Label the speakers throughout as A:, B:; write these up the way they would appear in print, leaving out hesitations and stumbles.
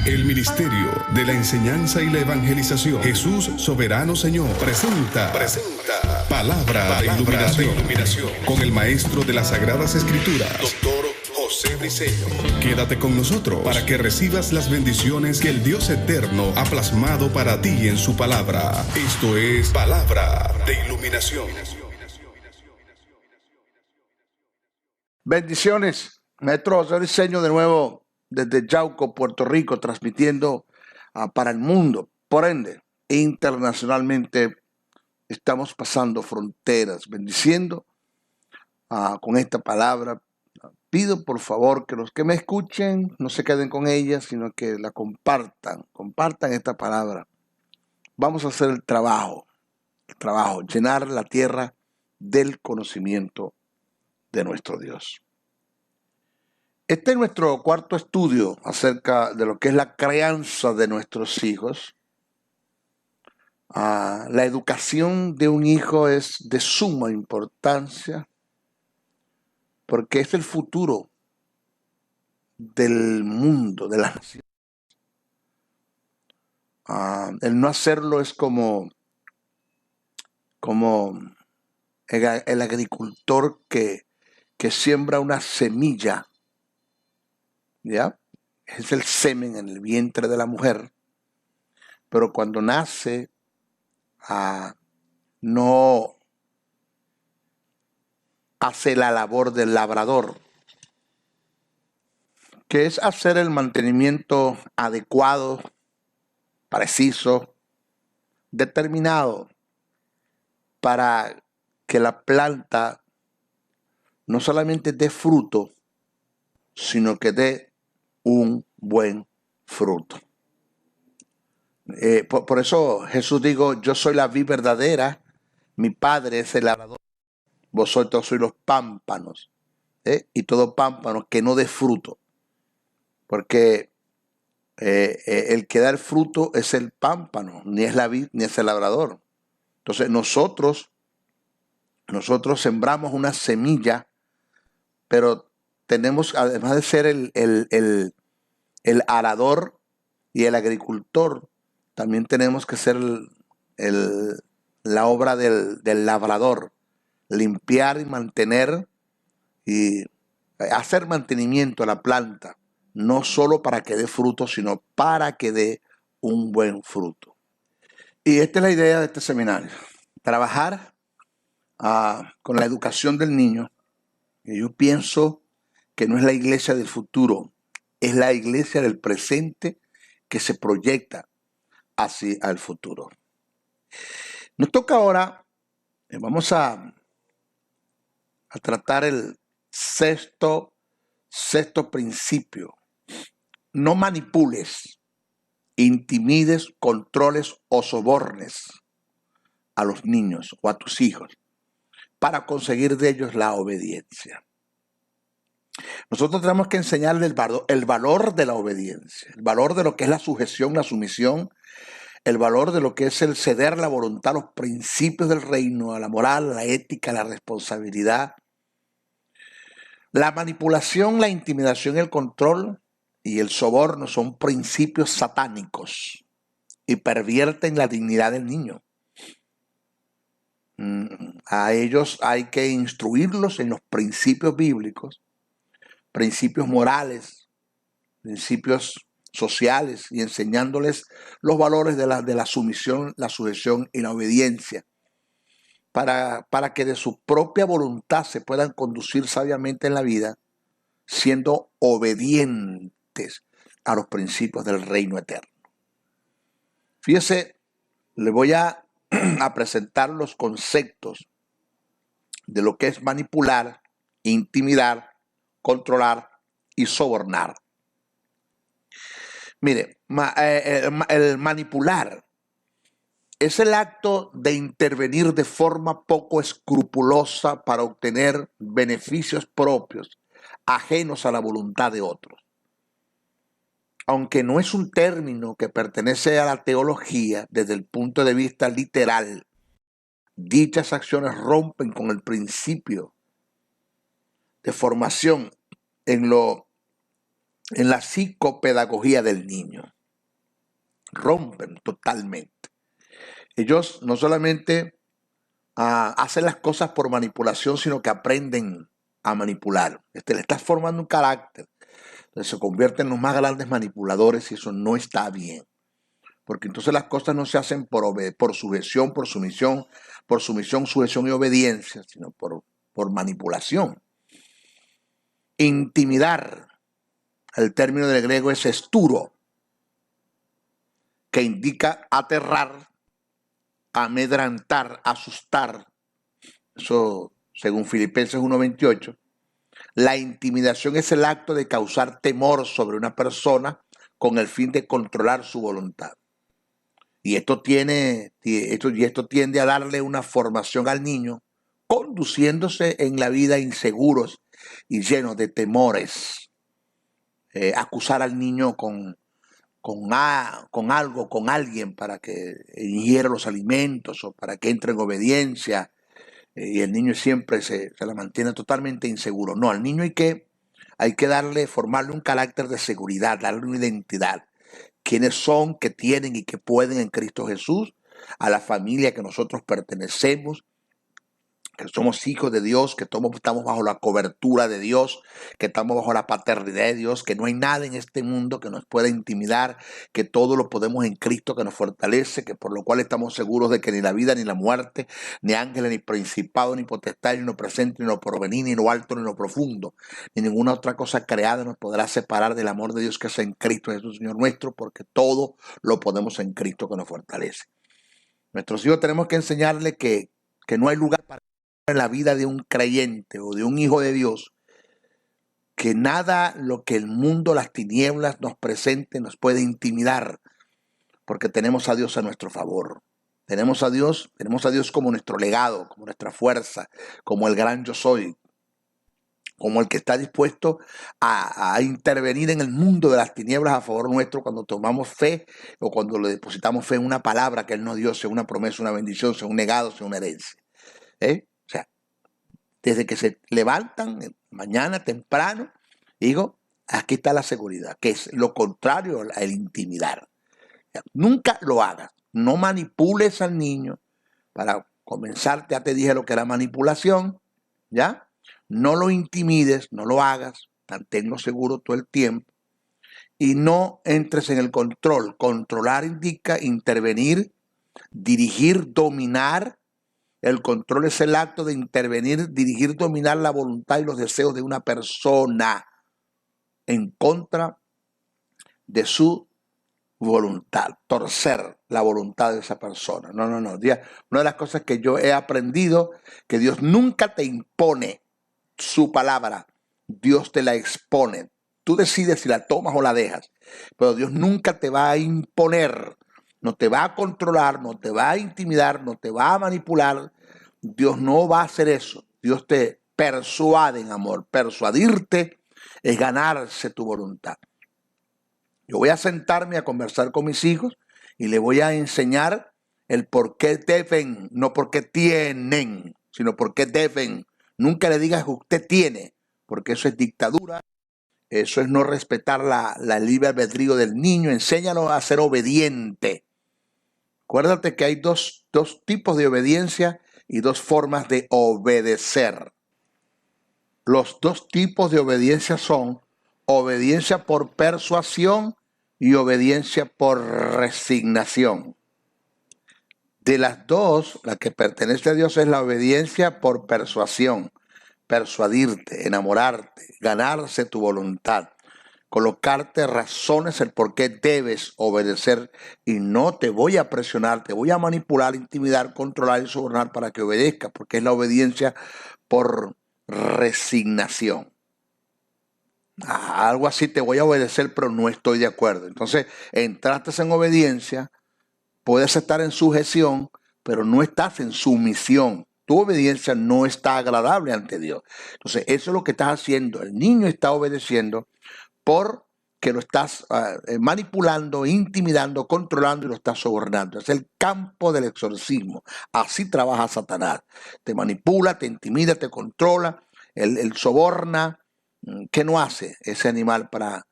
A: El Ministerio de la Enseñanza y la Evangelización, Jesús Soberano Señor, presenta Palabra de Iluminación con el Maestro de las Sagradas Escrituras, Dr. José Briceño. Quédate con nosotros para que recibas las bendiciones que el Dios Eterno ha plasmado para ti en su palabra. Esto es Palabra de Iluminación.
B: Bendiciones, Maestro José Briceño de nuevo desde Yauco, Puerto Rico, transmitiendo para el mundo. Por ende, internacionalmente estamos pasando fronteras, bendiciendo con esta palabra. Pido por favor que los que me escuchen no se queden con ella, sino que la compartan esta palabra. Vamos a hacer el trabajo, llenar la tierra del conocimiento de nuestro Dios. Este es nuestro cuarto estudio acerca de lo que es la crianza de nuestros hijos. La educación de un hijo es de suma importancia porque es el futuro del mundo, de la nación. El no hacerlo es como el agricultor que siembra una semilla, ¿ya? Es el semen en el vientre de la mujer, pero cuando nace no hace la labor del labrador, que es hacer el mantenimiento adecuado, preciso, determinado, para que la planta no solamente dé fruto, sino que dé un buen fruto. Por eso Jesús dijo, yo soy la vid verdadera, mi Padre es el labrador, vosotros sois los pámpanos, y todo pámpano que no dé fruto, porque el que da el fruto es el pámpano, ni es la vid ni es el labrador. Entonces nosotros sembramos una semilla, pero tenemos, además de ser el arador y el agricultor, también tenemos que ser la obra del labrador, limpiar y mantener y hacer mantenimiento a la planta, no solo para que dé fruto, sino para que dé un buen fruto. Y esta es la idea de este seminario, trabajar con la educación del niño. Y yo pienso que no es la iglesia del futuro, es la iglesia del presente que se proyecta hacia el futuro. Nos toca ahora, vamos a tratar el sexto principio. No manipules, intimides, controles o sobornes a los niños o a tus hijos para conseguir de ellos la obediencia. Nosotros tenemos que enseñarles el valor de la obediencia, el valor de lo que es la sujeción, la sumisión, el valor de lo que es el ceder la voluntad a los principios del reino, a la moral, a la ética, a la responsabilidad. La manipulación, la intimidación, el control y el soborno son principios satánicos y pervierten la dignidad del niño. A ellos hay que instruirlos en los principios bíblicos, principios morales, principios sociales y enseñándoles los valores de la sumisión, la sujeción y la obediencia para que de su propia voluntad se puedan conducir sabiamente en la vida siendo obedientes a los principios del reino eterno. Fíjese, le voy a presentar los conceptos de lo que es manipular, intimidar, controlar y sobornar. Mire, el manipular es el acto de intervenir de forma poco escrupulosa para obtener beneficios propios, ajenos a la voluntad de otros. Aunque no es un término que pertenece a la teología desde el punto de vista literal, dichas acciones rompen con el principio de formación en la psicopedagogía del niño. rompen totalmente. Ellos no solamente hacen las cosas por manipulación, sino que aprenden a manipular. Le estás formando un carácter. Entonces se convierten en los más grandes manipuladores y eso no está bien. Porque entonces las cosas no se hacen por sujeción, por sumisión, sujeción y obediencia, sino por manipulación. Intimidar. El término del griego es esturo, que indica aterrar, amedrantar, asustar. Eso según Filipenses 1:28. La intimidación es el acto de causar temor sobre una persona con el fin de controlar su voluntad. Y esto tiende a darle una formación al niño, conduciéndose en la vida inseguros y llenos de temores. Acusar al niño con algo, con alguien para que ingiera los alimentos o para que entre en obediencia, y el niño siempre se la mantiene totalmente inseguro. No, al niño hay que formarle un carácter de seguridad, darle una identidad. Quiénes son, qué tienen y qué pueden en Cristo Jesús, a la familia que nosotros pertenecemos, que somos hijos de Dios, que estamos bajo la cobertura de Dios, que estamos bajo la paternidad de Dios, que no hay nada en este mundo que nos pueda intimidar, que todo lo podemos en Cristo que nos fortalece, que por lo cual estamos seguros de que ni la vida ni la muerte, ni ángeles, ni principados, ni potestades, ni lo presente, ni lo porvenir, ni lo alto, ni lo profundo, ni ninguna otra cosa creada nos podrá separar del amor de Dios que es en Cristo Jesús, Señor nuestro, porque todo lo podemos en Cristo que nos fortalece. Nuestros hijos tenemos que enseñarles que no hay lugar para en la vida de un creyente o de un hijo de Dios, que nada lo que el mundo, las tinieblas nos presente nos puede intimidar, porque tenemos a Dios a nuestro favor. Tenemos a Dios como nuestro legado, como nuestra fuerza, como el gran yo soy, como el que está dispuesto a intervenir en el mundo de las tinieblas a favor nuestro cuando tomamos fe o cuando le depositamos fe en una palabra que Él nos dio, sea una promesa, una bendición, sea un legado, sea una herencia. O sea, desde que se levantan mañana temprano, digo, aquí está la seguridad, que es lo contrario al intimidar. Nunca lo hagas, no manipules al niño. Para comenzar, ya te dije lo que era manipulación, ¿ya? No lo intimides, no lo hagas, manténlo seguro todo el tiempo. Y no entres en el control. Controlar indica intervenir, dirigir, dominar. El control es el acto de intervenir, dirigir, dominar la voluntad y los deseos de una persona en contra de su voluntad, torcer la voluntad de esa persona. No. Una de las cosas que yo he aprendido, que Dios nunca te impone su palabra, Dios te la expone. Tú decides si la tomas o la dejas, pero Dios nunca te va a imponer, no te va a controlar, no te va a intimidar, no te va a manipular. Dios no va a hacer eso. Dios te persuade en amor. Persuadirte es ganarse tu voluntad. Yo voy a sentarme a conversar con mis hijos y les voy a enseñar el por qué deben, no por qué tienen, sino por qué deben. Nunca le digas que usted tiene, porque eso es dictadura, eso es no respetar la libre albedrío del niño. Enséñalo a ser obediente. Acuérdate que hay dos tipos de obediencia y dos formas de obedecer. Los dos tipos de obediencia son obediencia por persuasión y obediencia por resignación. De las dos, la que pertenece a Dios es la obediencia por persuasión. Persuadirte, enamorarte, ganarse tu voluntad, colocarte razones el por qué debes obedecer, y no te voy a presionar, te voy a manipular, intimidar, controlar y sobornar para que obedezcas, porque es la obediencia por resignación. Algo así, te voy a obedecer, pero no estoy de acuerdo. Entonces, entraste en obediencia, puedes estar en sujeción, pero no estás en sumisión. Tu obediencia no está agradable ante Dios. Entonces, eso es lo que estás haciendo. El niño está obedeciendo porque lo estás manipulando, intimidando, controlando y lo estás sobornando. Es el campo del exorcismo. Así trabaja Satanás. Te manipula, te intimida, te controla, él soborna. ¿Qué no hace ese animal para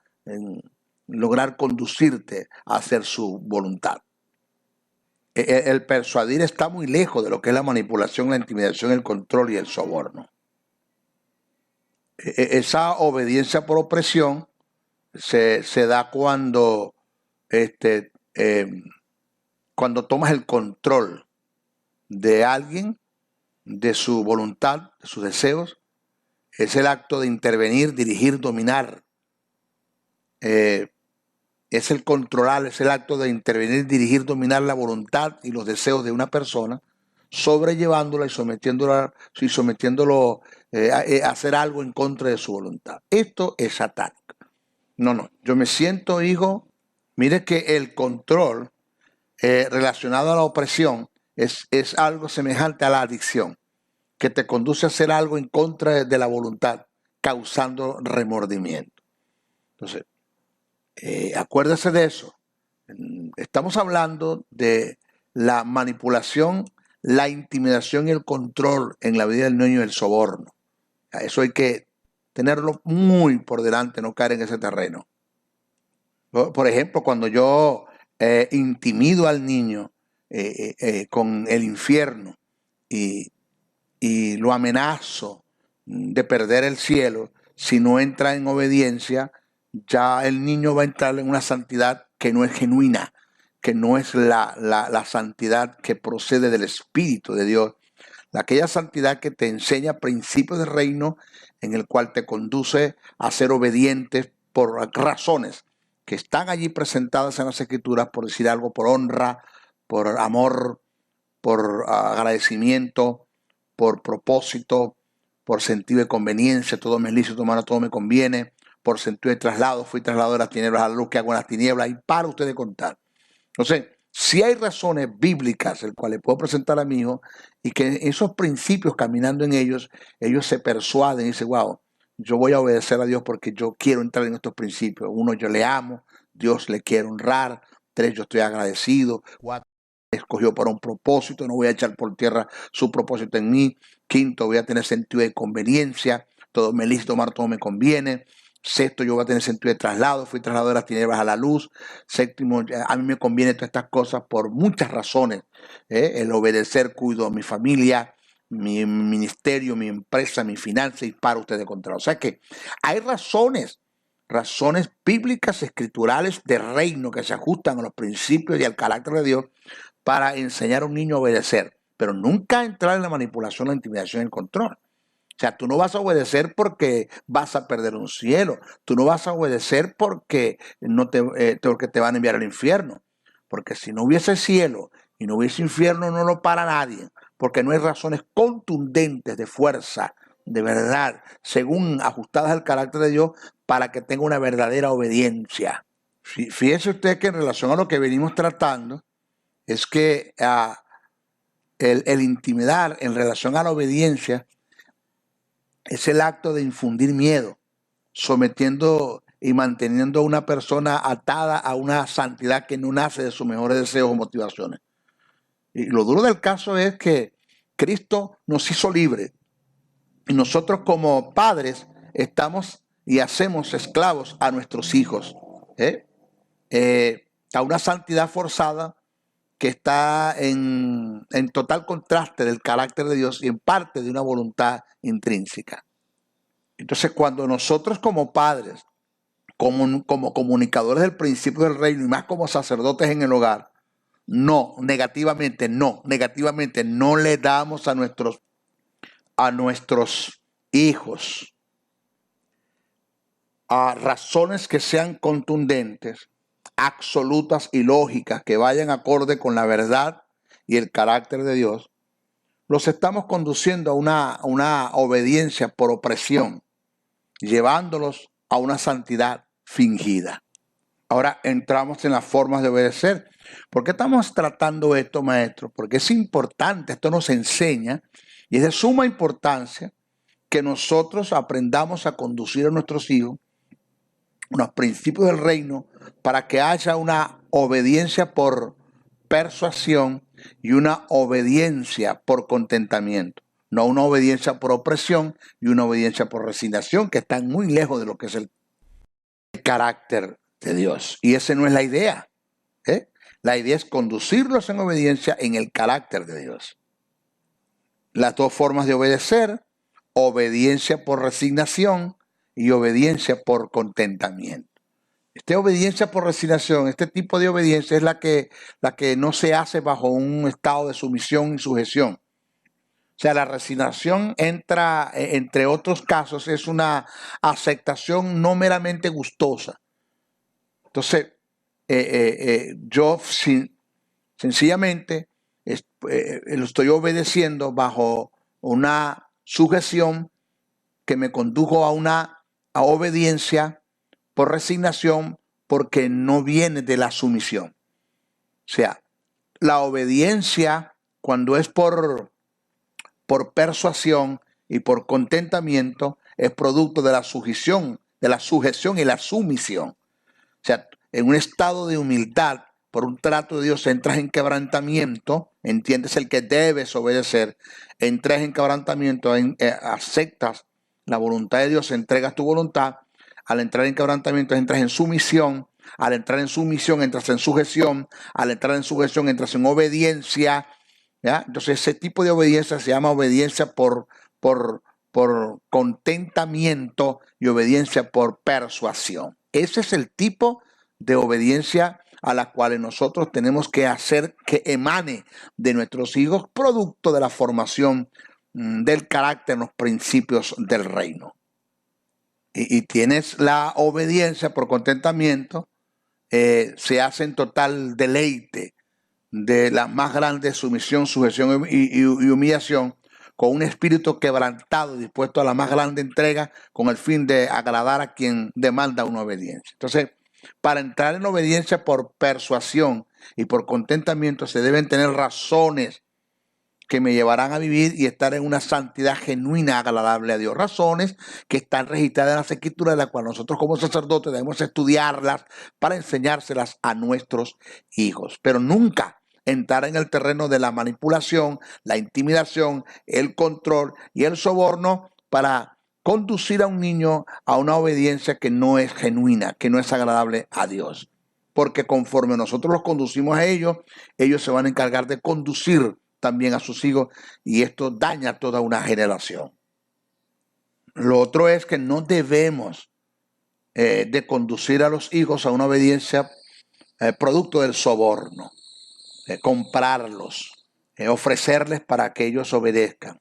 B: lograr conducirte a hacer su voluntad. El persuadir está muy lejos de lo que es la manipulación, la intimidación, el control y el soborno. Esa obediencia por opresión se da cuando, cuando tomas el control de alguien, de su voluntad, de sus deseos. Es el acto de intervenir, dirigir, dominar. Es el controlar, es el acto de intervenir, dirigir, dominar la voluntad y los deseos de una persona, sobrellevándola y sometiéndolo a hacer algo en contra de su voluntad. Esto es satánico. No, yo me siento, hijo, mire que el control relacionado a la opresión es algo semejante a la adicción, que te conduce a hacer algo en contra de la voluntad, causando remordimiento. Entonces, acuérdese de eso. Estamos hablando de la manipulación, la intimidación y el control en la vida del niño y el soborno. Eso hay que tenerlo muy por delante, no caer en ese terreno. Por ejemplo, cuando yo intimido al niño con el infierno y lo amenazo de perder el cielo, si no entra en obediencia, ya el niño va a entrar en una santidad que no es genuina, que no es la santidad que procede del Espíritu de Dios. Aquella santidad que te enseña principios del reino, en el cual te conduce a ser obedientes por razones que están allí presentadas en las Escrituras, por decir algo, por honra, por amor, por agradecimiento, por propósito, por sentido de conveniencia. Todo me es lícito, hermano, todo me conviene. Por sentido de traslado, fui trasladado de las tinieblas a la luz, que hago en las tinieblas, y para usted de contar. Entonces, si hay razones bíblicas, el cual le puedo presentar a mi hijo, y que esos principios, caminando en ellos, ellos se persuaden y dicen, wow, yo voy a obedecer a Dios porque yo quiero entrar en estos principios. 1, yo le amo, Dios le quiere honrar. 3, yo estoy agradecido. 4, escogió para un propósito, no voy a echar por tierra su propósito en mí. 5, voy a tener sentido de conveniencia, todo me lícito, tomar, todo me conviene. 6, yo voy a tener sentido de traslado, fui trasladado de las tinieblas a la luz. 7, a mí me conviene todas estas cosas por muchas razones. El obedecer, cuido a mi familia, mi ministerio, mi empresa, mi finanza, y para usted de control. O sea que hay razones bíblicas, escriturales de reino que se ajustan a los principios y al carácter de Dios para enseñar a un niño a obedecer, pero nunca entrar en la manipulación, la intimidación y el control. O sea, tú no vas a obedecer porque vas a perder un cielo. Tú no vas a obedecer porque porque te van a enviar al infierno. Porque si no hubiese cielo y no hubiese infierno, no lo para nadie. Porque no hay razones contundentes de fuerza, de verdad, según ajustadas al carácter de Dios, para que tenga una verdadera obediencia. Fíjese usted que en relación a lo que venimos tratando, es que el intimidar en relación a la obediencia es el acto de infundir miedo, sometiendo y manteniendo a una persona atada a una santidad que no nace de sus mejores deseos o motivaciones. Y lo duro del caso es que Cristo nos hizo libres y nosotros como padres estamos y hacemos esclavos a nuestros hijos, a una santidad forzada que está en total contraste del carácter de Dios y en parte de una voluntad intrínseca. Entonces, cuando nosotros como padres, como comunicadores del principio del reino y más como sacerdotes en el hogar, negativamente no le damos a nuestros hijos a razones que sean contundentes, absolutas y lógicas, que vayan acorde con la verdad y el carácter de Dios, los estamos conduciendo a una obediencia por opresión, llevándolos a una santidad fingida. Ahora entramos en las formas de obedecer. ¿Por qué estamos tratando esto, maestro? Porque es importante, esto nos enseña, y es de suma importancia que nosotros aprendamos a conducir a nuestros hijos unos principios del reino para que haya una obediencia por persuasión y una obediencia por contentamiento. No una obediencia por opresión y una obediencia por resignación, que están muy lejos de lo que es el carácter de Dios. Y esa no es la idea. La idea es conducirlos en obediencia en el carácter de Dios. Las dos formas de obedecer: obediencia por resignación y obediencia por contentamiento. Esta obediencia por resignación, este tipo de obediencia es la que no se hace bajo un estado de sumisión y sujeción. O sea, la resignación entra, entre otros casos, es una aceptación no meramente gustosa. Entonces, yo sencillamente lo estoy obedeciendo bajo una sujeción que me condujo a obediencia por resignación, porque no viene de la sumisión. O sea, la obediencia, cuando es por persuasión y por contentamiento, es producto de la sujeción y la sumisión. O sea, en un estado de humildad, por un trato de Dios, entras en quebrantamiento, entiendes el que debes obedecer, entras en quebrantamiento, aceptas la voluntad de Dios, entregas tu voluntad. Al entrar en quebrantamiento entras en sumisión, al entrar en sumisión entras en sujeción, al entrar en sujeción entras en obediencia, ¿ya? Entonces ese tipo de obediencia se llama obediencia por contentamiento y obediencia por persuasión. Ese es el tipo de obediencia a la cual nosotros tenemos que hacer que emane de nuestros hijos, producto de la formación del carácter, los principios del reino. Y tienes la obediencia por contentamiento, se hace en total deleite de la más grande sumisión, sujeción y humillación, con un espíritu quebrantado, dispuesto a la más grande entrega, con el fin de agradar a quien demanda una obediencia. Entonces, para entrar en obediencia por persuasión y por contentamiento, se deben tener razones que me llevarán a vivir y estar en una santidad genuina, agradable a Dios. Razones que están registradas en las Escrituras, de las cuales nosotros como sacerdotes debemos estudiarlas para enseñárselas a nuestros hijos. Pero nunca entrar en el terreno de la manipulación, la intimidación, el control y el soborno para conducir a un niño a una obediencia que no es genuina, que no es agradable a Dios. Porque conforme nosotros los conducimos a ellos, ellos se van a encargar de conducir también a sus hijos, y esto daña a toda una generación. Lo otro es que no debemos de conducir a los hijos a una obediencia producto del soborno, comprarlos, ofrecerles para que ellos obedezcan.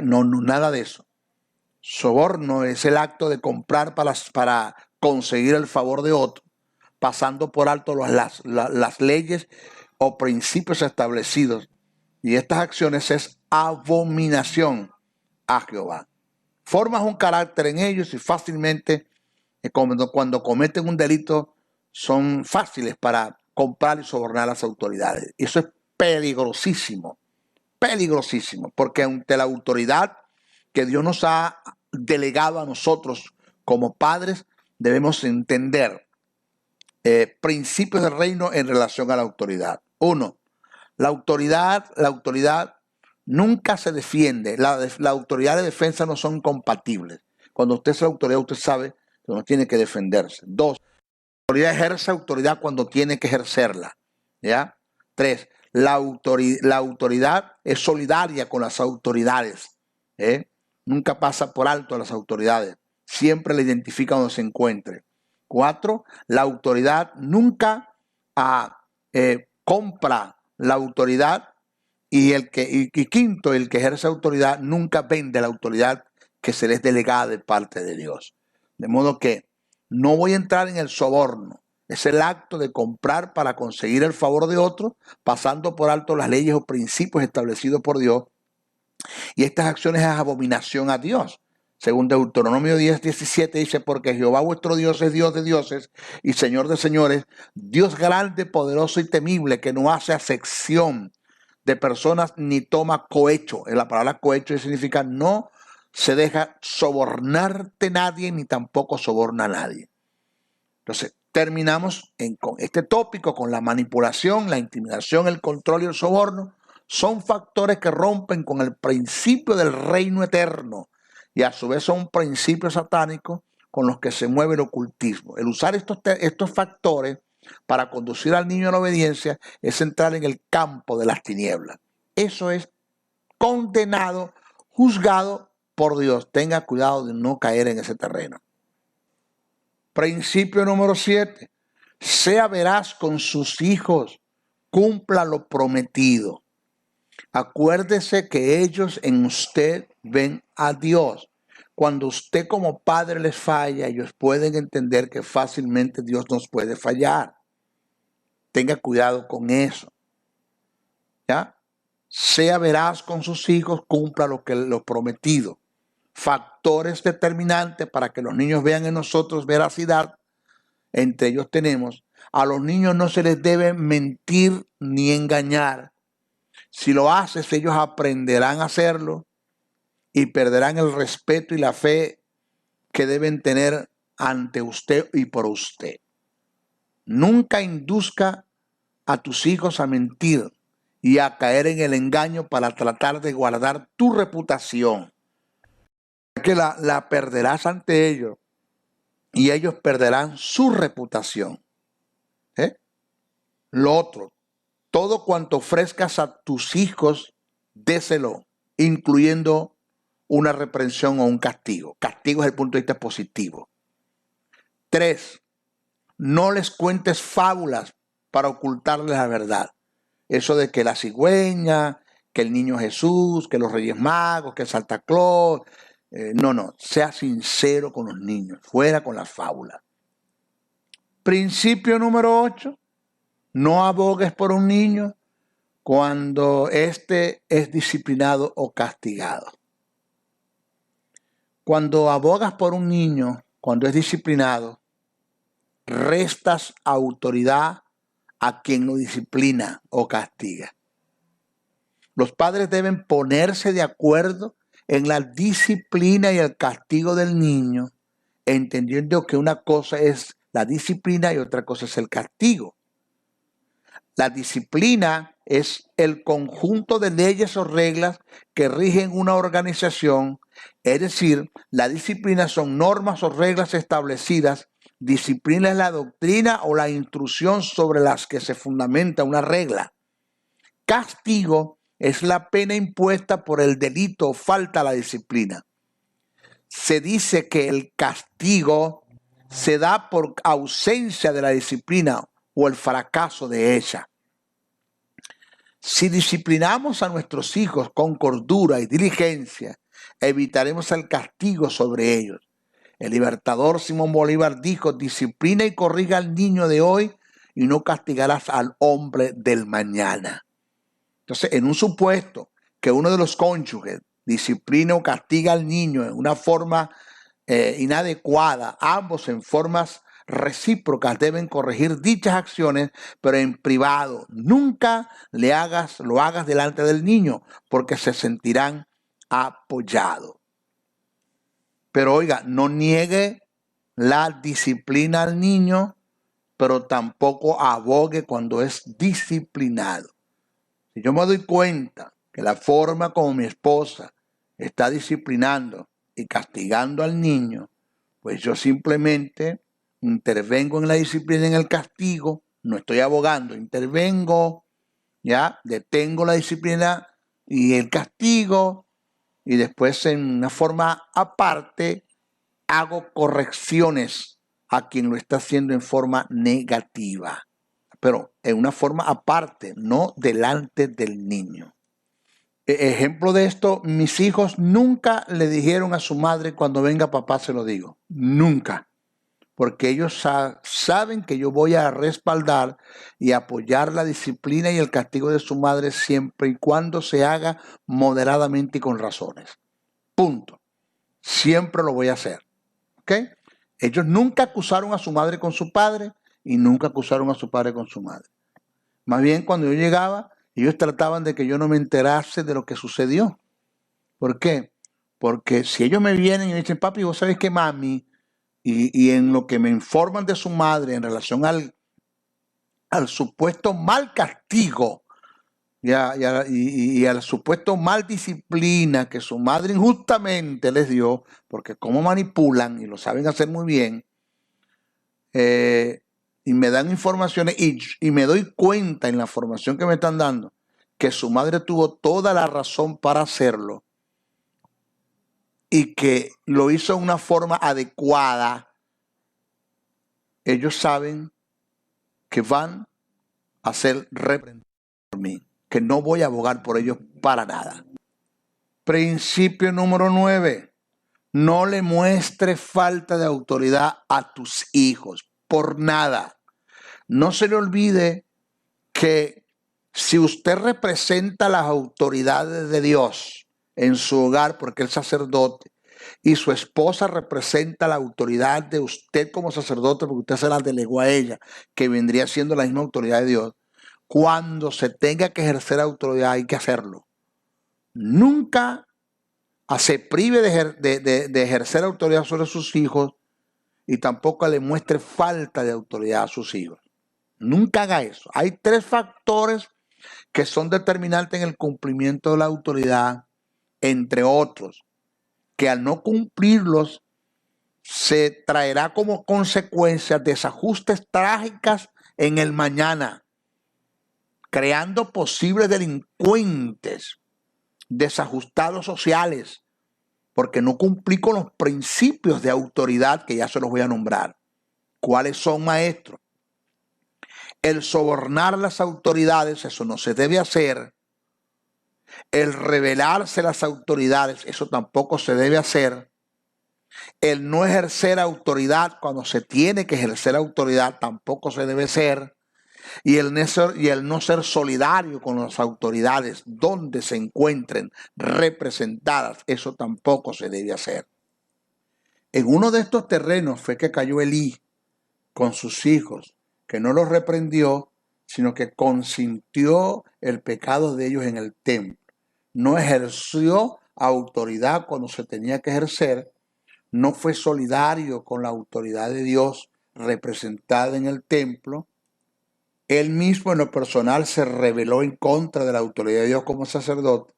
B: No, nada de eso. Soborno es el acto de comprar para conseguir el favor de otro, pasando por alto las leyes o principios establecidos. Y estas acciones es abominación a Jehová. Formas un carácter en ellos y fácilmente, cuando cometen un delito, son fáciles para comprar y sobornar a las autoridades. Y eso es peligrosísimo, porque ante la autoridad que Dios nos ha delegado a nosotros como padres, debemos entender principios del reino en relación a la autoridad. Uno, la autoridad nunca se defiende. La autoridad y defensa no son compatibles. Cuando usted es la autoridad, usted sabe que no tiene que defenderse. Dos, la autoridad ejerce autoridad cuando tiene que ejercerla. ¿Ya? Tres, la autoridad es solidaria con las autoridades. Nunca pasa por alto a las autoridades. Siempre la identifica donde se encuentre. Cuatro, la autoridad nunca compra la autoridad, y quinto, el que ejerce autoridad nunca vende la autoridad que se le es delegada de parte de Dios. De modo que no voy a entrar en el soborno. Es el acto de comprar para conseguir el favor de otro, pasando por alto las leyes o principios establecidos por Dios. Y estas acciones es abominación a Dios. Según Deuteronomio 10:17 dice: porque Jehová vuestro Dios es Dios de dioses y Señor de señores, Dios grande, poderoso y temible, que no hace acepción de personas ni toma cohecho. La palabra cohecho significa no se deja sobornarte nadie, ni tampoco soborna a nadie. Entonces, terminamos con este tópico, con la manipulación, la intimidación, el control y el soborno. Son factores que rompen con el principio del reino eterno, y a su vez son principios satánicos, con los que se mueve el ocultismo. El usar estos factores para conducir al niño a la obediencia es entrar en el campo de las tinieblas. Eso es condenado, juzgado por Dios. Tenga cuidado de no caer en ese terreno. Principio número 7. Sea veraz con sus hijos, cumpla lo prometido. Acuérdese que ellos en usted ven a Dios. Cuando usted como padre les falla, ellos pueden entender que fácilmente Dios nos puede fallar. Tenga cuidado con eso. ¿Ya? Sea veraz con sus hijos, cumpla lo prometido. Factores determinantes para que los niños vean en nosotros veracidad. Entre ellos tenemos, a los niños no se les debe mentir ni engañar. Si lo haces, ellos aprenderán a hacerlo y perderán el respeto y la fe que deben tener ante usted y por usted. Nunca induzca a tus hijos a mentir y a caer en el engaño para tratar de guardar tu reputación. Que la perderás ante ellos y ellos perderán su reputación. Lo otro, todo cuanto ofrezcas a tus hijos, déselo, incluyendo una reprensión o un castigo. Castigo es el punto de vista positivo. 3. No les cuentes fábulas para ocultarles la verdad. Eso de que la cigüeña, que el niño Jesús, que los Reyes Magos, que Santa Claus. No. Sea sincero con los niños. Fuera con las fábulas. Principio número 8. No abogues por un niño cuando éste es disciplinado o castigado. Cuando abogas por un niño, cuando es disciplinado, restas autoridad a quien lo disciplina o castiga. Los padres deben ponerse de acuerdo en la disciplina y el castigo del niño, entendiendo que una cosa es la disciplina y otra cosa es el castigo. La disciplina es el conjunto de leyes o reglas que rigen una organización, es decir, la disciplina son normas o reglas establecidas. Disciplina es la doctrina o la instrucción sobre las que se fundamenta una regla. Castigo es la pena impuesta por el delito o falta a la disciplina. Se dice que el castigo se da por ausencia de la disciplina o el fracaso de ella. Si disciplinamos a nuestros hijos con cordura y diligencia, evitaremos el castigo sobre ellos. El libertador Simón Bolívar dijo: disciplina y corrija al niño de hoy y no castigarás al hombre del mañana. Entonces, en un supuesto que uno de los cónyuges disciplina o castiga al niño en una forma inadecuada, ambos en formas recíprocas deben corregir dichas acciones, pero en privado. Nunca lo hagas delante del niño, porque se sentirán apoyados. Pero oiga, no niegue la disciplina al niño, pero tampoco abogue cuando es disciplinado. Si yo me doy cuenta que la forma como mi esposa está disciplinando y castigando al niño, pues yo simplemente intervengo en la disciplina y en el castigo, no estoy abogando, intervengo, ya, detengo la disciplina y el castigo, y después en una forma aparte hago correcciones a quien lo está haciendo en forma negativa, pero en una forma aparte, no delante del niño. Ejemplo de esto, mis hijos nunca le dijeron a su madre: cuando venga papá se lo digo, nunca. Porque ellos saben que yo voy a respaldar y apoyar la disciplina y el castigo de su madre siempre y cuando se haga moderadamente y con razones. Punto. Siempre lo voy a hacer. ¿Ok? Ellos nunca acusaron a su madre con su padre y nunca acusaron a su padre con su madre. Más bien, cuando yo llegaba, ellos trataban de que yo no me enterase de lo que sucedió. ¿Por qué? Porque si ellos me vienen y me dicen: papi, ¿vos sabés que mami? Y en lo que me informan de su madre en relación al supuesto mal castigo y al supuesto mal disciplina que su madre injustamente les dio, porque como manipulan y lo saben hacer muy bien, y me dan informaciones y me doy cuenta en la formación que me están dando que su madre tuvo toda la razón para hacerlo y que lo hizo de una forma adecuada, ellos saben que van a ser reprendidos por mí, que no voy a abogar por ellos para nada. Principio número 9. No le muestres falta de autoridad a tus hijos, por nada. No se le olvide que si usted representa las autoridades de Dios en su hogar, porque es sacerdote, y su esposa representa la autoridad de usted como sacerdote, porque usted se la delegó a ella, que vendría siendo la misma autoridad de Dios, cuando se tenga que ejercer autoridad hay que hacerlo. Nunca se prive de ejercer autoridad sobre sus hijos y tampoco le muestre falta de autoridad a sus hijos. Nunca haga eso. Hay 3 factores que son determinantes en el cumplimiento de la autoridad, entre otros, que al no cumplirlos se traerá como consecuencia desajustes trágicas en el mañana, creando posibles delincuentes, desajustados sociales, porque no cumplí con los principios de autoridad que ya se los voy a nombrar. ¿Cuáles son, maestros? El sobornar las autoridades, eso no se debe hacer. El rebelarse las autoridades, eso tampoco se debe hacer. El no ejercer autoridad cuando se tiene que ejercer autoridad tampoco se debe hacer. Y el no ser solidario con las autoridades donde se encuentren representadas, eso tampoco se debe hacer. En uno de estos terrenos fue que cayó Elí con sus hijos, que no los reprendió, sino que consintió el pecado de ellos en el templo. No ejerció autoridad cuando se tenía que ejercer, no fue solidario con la autoridad de Dios representada en el templo. Él mismo en lo personal se rebeló en contra de la autoridad de Dios como sacerdote.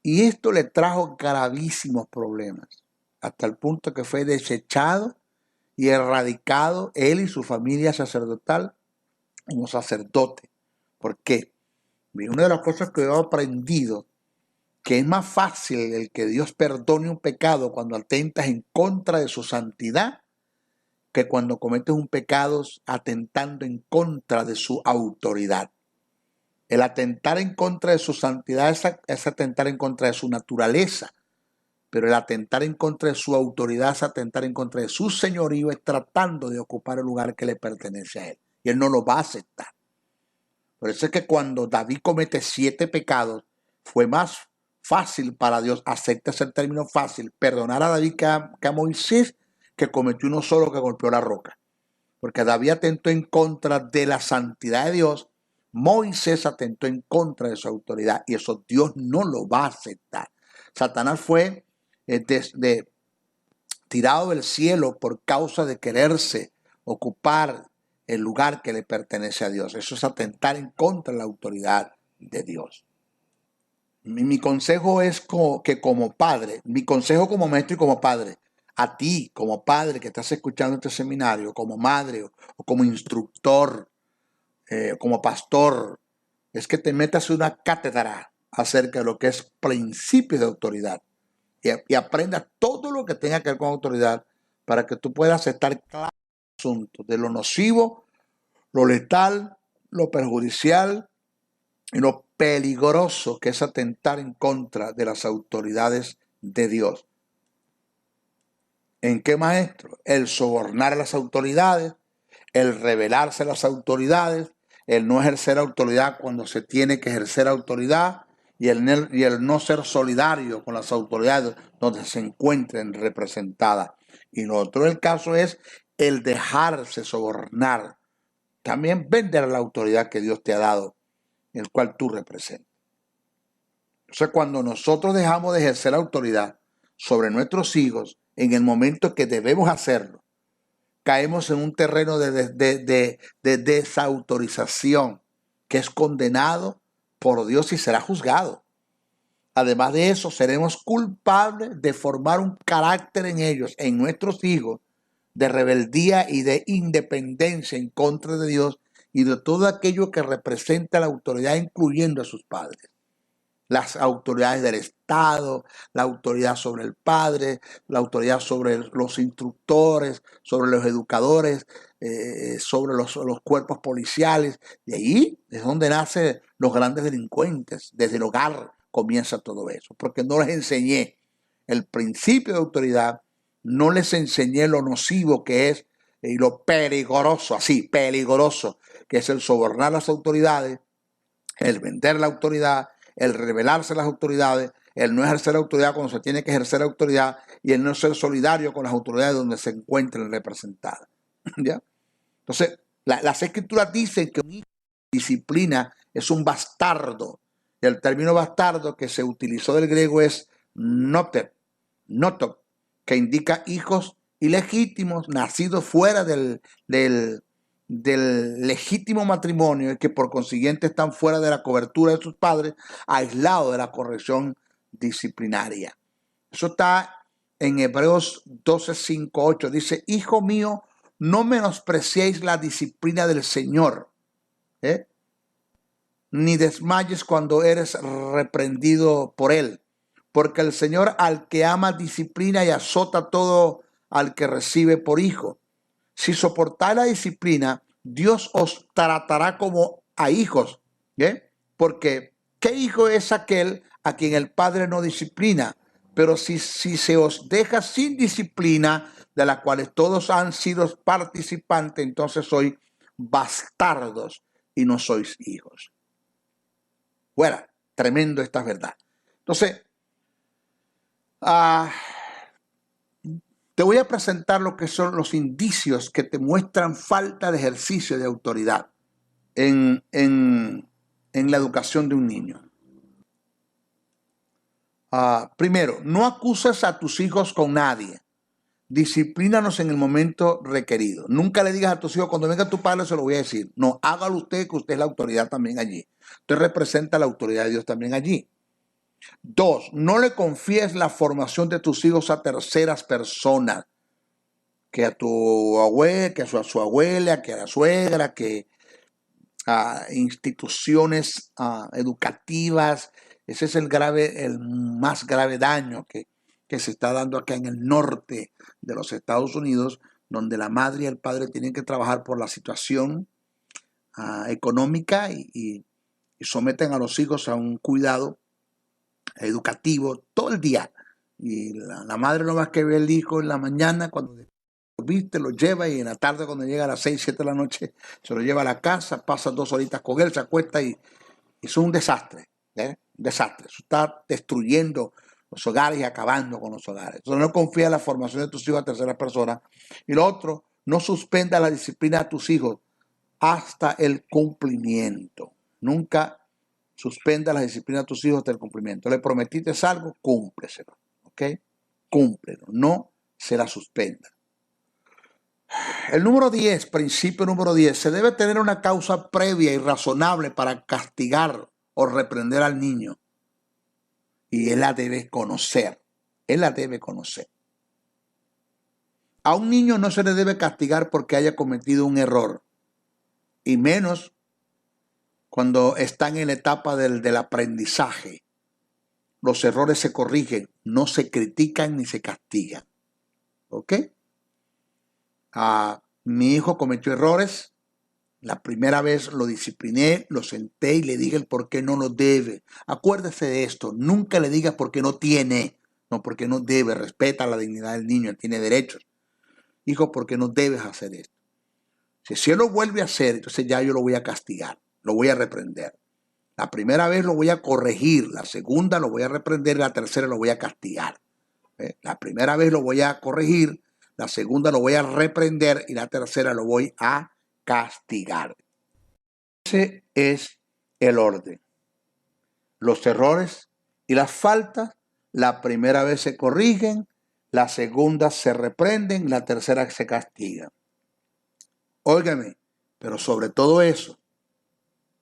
B: Y esto le trajo gravísimos problemas, hasta el punto que fue desechado y erradicado él y su familia sacerdotal como sacerdote. ¿Por qué? Una de las cosas que yo he aprendido, que es más fácil el que Dios perdone un pecado cuando atentas en contra de su santidad, que cuando cometes un pecado atentando en contra de su autoridad. El atentar en contra de su santidad es atentar en contra de su naturaleza, pero el atentar en contra de su autoridad es atentar en contra de su señorío, es tratando de ocupar el lugar que le pertenece a él. Y él no lo va a aceptar. Por eso es que cuando David comete 7 pecados, fue más fácil para Dios, acepta ese término fácil, perdonar a David que a Moisés, que cometió uno solo que golpeó la roca. Porque David atentó en contra de la santidad de Dios, Moisés atentó en contra de su autoridad y eso Dios no lo va a aceptar. Satanás fue tirado del cielo por causa de quererse ocupar el lugar que le pertenece a Dios. Eso es atentar en contra de la autoridad de Dios. Mi consejo es que como padre, mi consejo como maestro y como padre, a ti como padre que estás escuchando este seminario, como madre o como instructor, como pastor, es que te metas en una cátedra acerca de lo que es principio de autoridad y aprendas todo lo que tenga que ver con autoridad para que tú puedas estar claro en el asunto de lo nocivo, lo letal, lo perjudicial y lo peligroso que es atentar en contra de las autoridades de Dios. ¿En qué, maestro? El sobornar a las autoridades, el rebelarse a las autoridades, el no ejercer autoridad cuando se tiene que ejercer autoridad y el no ser solidario con las autoridades donde se encuentren representadas. Y lo otro del caso es el dejarse sobornar. También vender la autoridad que Dios te ha dado, el cual tú representas. Entonces, cuando nosotros dejamos de ejercer autoridad sobre nuestros hijos en el momento que debemos hacerlo, caemos en un terreno de desautorización que es condenado por Dios y será juzgado. Además de eso, seremos culpables de formar un carácter en ellos, en nuestros hijos, de rebeldía y de independencia en contra de Dios y de todo aquello que representa la autoridad, incluyendo a sus padres. Las autoridades del Estado, la autoridad sobre el padre, la autoridad sobre los instructores, sobre los educadores, sobre los cuerpos policiales. De ahí es donde nacen los grandes delincuentes. Desde el hogar comienza todo eso, porque no les enseñé el principio de autoridad, no les enseñé lo nocivo que es y lo peligroso, así, peligroso, que es el sobornar las autoridades, el vender la autoridad, el rebelarse a las autoridades, el no ejercer la autoridad cuando se tiene que ejercer la autoridad y el no ser solidario con las autoridades donde se encuentren representadas. ¿Ya? Entonces, las escrituras dicen que un hijo de disciplina es un bastardo. Y el término bastardo que se utilizó del griego es notok, que indica hijos ilegítimos nacidos fuera del legítimo matrimonio y que por consiguiente están fuera de la cobertura de sus padres, aislados de la corrección disciplinaria. Eso está en Hebreos 12, 5, 8. Dice, hijo mío, no menospreciéis la disciplina del Señor, ni desmayes cuando eres reprendido por él, porque el Señor al que ama disciplina y azota todo al que recibe por hijo. Si soportáis la disciplina, Dios os tratará como a hijos. Porque ¿qué hijo es aquel a quien el padre no disciplina? Pero si se os deja sin disciplina, de la cual todos han sido participantes, entonces sois bastardos y no sois hijos. Bueno, tremendo esta verdad. Entonces, te voy a presentar lo que son los indicios que te muestran falta de ejercicio de autoridad en la educación de un niño. Primero, no acuses a tus hijos con nadie. Disciplínanos en el momento requerido. Nunca le digas a tus hijos, cuando venga tu padre se lo voy a decir. No, hágalo usted, que usted es la autoridad también allí. Usted representa la autoridad de Dios también allí. 2, no le confíes la formación de tus hijos a terceras personas, que a tu abuela, que a su abuela, que a la suegra, que a instituciones educativas. Ese es el más grave daño que se está dando acá en el norte de los Estados Unidos, donde la madre y el padre tienen que trabajar por la situación económica y someten a los hijos a un cuidado educativo todo el día. Y la madre no más que ve al hijo en la mañana cuando lo viste, lo lleva, y en la tarde cuando llega a las 6, 7 de la noche se lo lleva a la casa, pasa 2 horitas con él, se acuesta y eso es un desastre. Un desastre. Eso está destruyendo los hogares y acabando con los hogares. Entonces no confía en la formación de tus hijos a terceras personas. Y lo otro, no suspenda la disciplina a tus hijos hasta el cumplimiento. Nunca suspenda la disciplina a tus hijos hasta el cumplimiento. Le prometiste algo, cúmpleselo. ¿Ok? Cúmplelo. No se la suspenda. El número 10, principio número 10, se debe tener una causa previa y razonable para castigar o reprender al niño. Y él la debe conocer. Él la debe conocer. A un niño no se le debe castigar porque haya cometido un error. Y menos cuando están en la etapa del aprendizaje. Los errores se corrigen, no se critican ni se castigan. ¿Ok? Mi hijo cometió errores. La primera vez lo discipliné, lo senté y le dije el por qué no lo debe. Acuérdese de esto, nunca le digas por qué no tiene, no porque no debe. Respeta la dignidad del niño, él tiene derechos. Hijo, ¿por qué no debes hacer esto? Si él lo vuelve a hacer, entonces ya yo lo voy a castigar, lo voy a reprender. La primera vez lo voy a corregir, la segunda lo voy a reprender, la tercera lo voy a castigar. La primera vez lo voy a corregir, la segunda lo voy a reprender y la tercera lo voy a castigar. Ese es el orden. Los errores y las faltas, la primera vez se corrigen, la segunda se reprenden, la tercera se castigan. Óigame, pero sobre todo eso,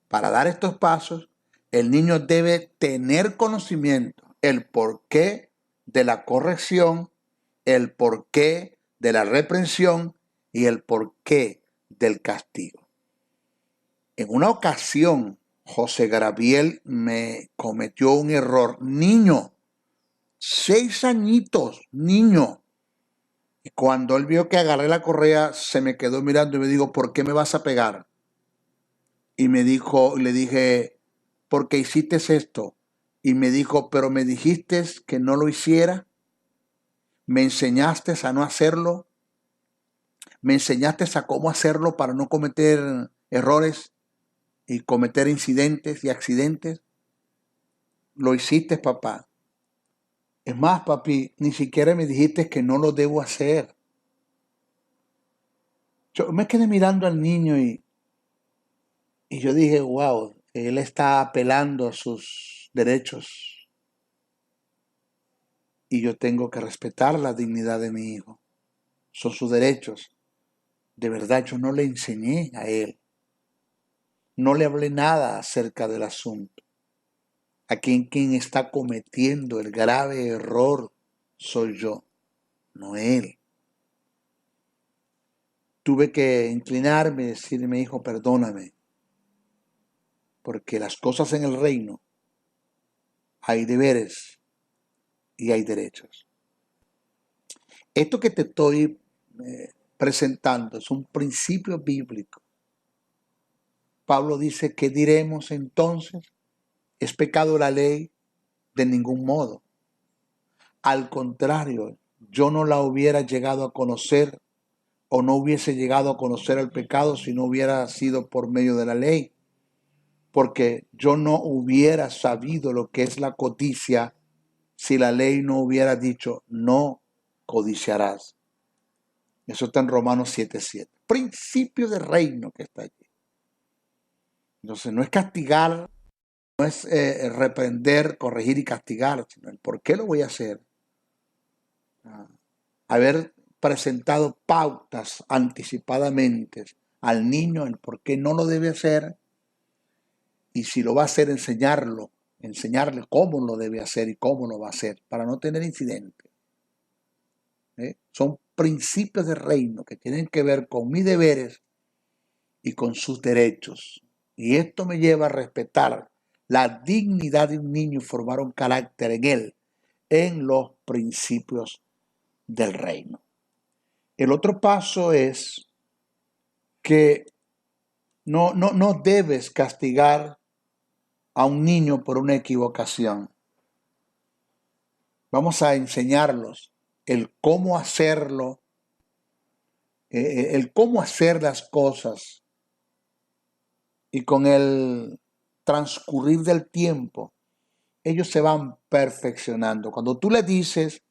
B: para dar estos pasos, El niño debe tener conocimiento, el porqué de la corrección, el porqué de la reprensión y el porqué del castigo. En una ocasión, José Gabriel me cometió un error. Niño, 6 añitos, niño. Y cuando él vio que agarré la correa, se me quedó mirando y me dijo, ¿por qué me vas a pegar? Y me dijo, le dije, ¿por qué hiciste esto? Y me dijo, pero me dijiste que no lo hiciera. Me enseñaste a no hacerlo. Me enseñaste a cómo hacerlo para no cometer errores y cometer incidentes y accidentes. Lo hiciste, papá. Es más, papi, ni siquiera me dijiste que no lo debo hacer. Yo me quedé mirando al niño y yo dije, wow, él está apelando a sus derechos y yo tengo que respetar la dignidad de mi hijo. Son sus derechos. De verdad, yo no le enseñé a él. No le hablé nada acerca del asunto. Aquí quien está cometiendo el grave error soy yo, no él. Tuve que inclinarme y decirme, hijo, perdóname, porque las cosas en el reino hay deberes y hay derechos. Esto que te estoy presentando es un principio bíblico. Pablo dice, ¿qué diremos entonces? ¿Es pecado la ley? De ningún modo. Al contrario, yo no la hubiera llegado a conocer o no hubiese llegado a conocer el pecado si no hubiera sido por medio de la ley. Porque yo no hubiera sabido lo que es la codicia si la ley no hubiera dicho, no codiciarás. Eso está en Romanos 7:7. Principio de reino que está allí. Entonces no es castigar, no es reprender, corregir y castigar, sino el por qué lo voy a hacer. Haber presentado pautas anticipadamente al niño, el por qué no lo debe hacer, y si lo va a hacer, enseñarle cómo lo debe hacer y cómo lo va a hacer, para no tener incidentes. Son principios de reino que tienen que ver con mis deberes y con sus derechos. Y esto me lleva a respetar la dignidad de un niño y formar un carácter en él, en los principios del reino. El otro paso es que no debes castigar a un niño por una equivocación. Vamos a enseñarlos el cómo hacerlo, el cómo hacer las cosas, y con el transcurrir del tiempo, ellos se van perfeccionando. Cuando tú le dices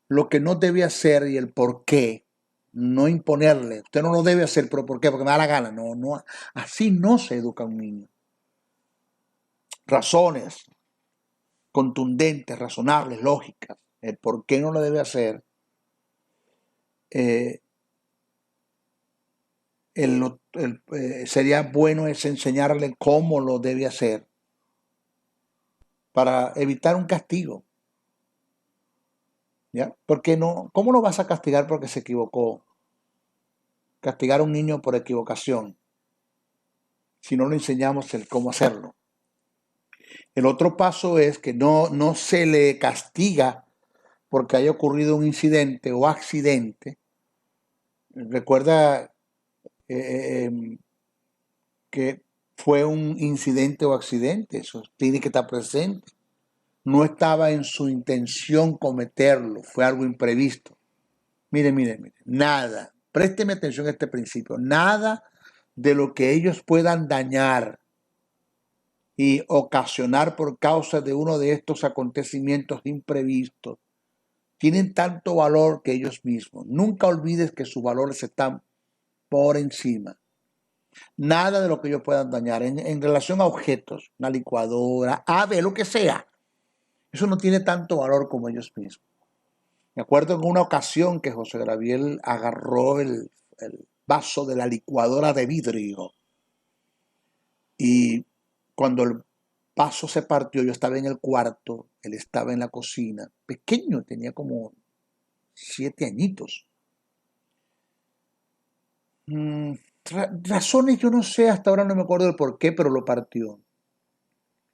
B: lo que no debe hacer y el por qué, no imponerle, usted no lo debe hacer, pero ¿por qué? Porque me da la gana. No, así no se educa un niño. Razones contundentes, razonables, lógicas, el por qué no lo debe hacer. Sería bueno es enseñarle cómo lo debe hacer para evitar un castigo. ¿Ya? Porque no, ¿cómo lo vas a castigar porque se equivocó? Castigar a un niño por equivocación, si no le enseñamos el cómo hacerlo. El otro paso es que no se le castiga porque haya ocurrido un incidente o accidente. Recuerda que fue un incidente o accidente, eso tiene que estar presente. No estaba en su intención cometerlo, fue algo imprevisto. Mire, nada, présteme atención a este principio, nada de lo que ellos puedan dañar y ocasionar por causa de uno de estos acontecimientos imprevistos tienen tanto valor que ellos mismos. Nunca olvides que sus valores están por encima. Nada de lo que ellos puedan dañar en relación a objetos, una licuadora, ave, lo que sea. Eso no tiene tanto valor como ellos mismos. Me acuerdo en una ocasión que José Gabriel agarró el vaso de la licuadora de vidrio y cuando vaso se partió, yo estaba en el cuarto, él estaba en la cocina, pequeño, tenía como 7 añitos. Razones yo no sé, hasta ahora no me acuerdo del por qué, pero lo partió.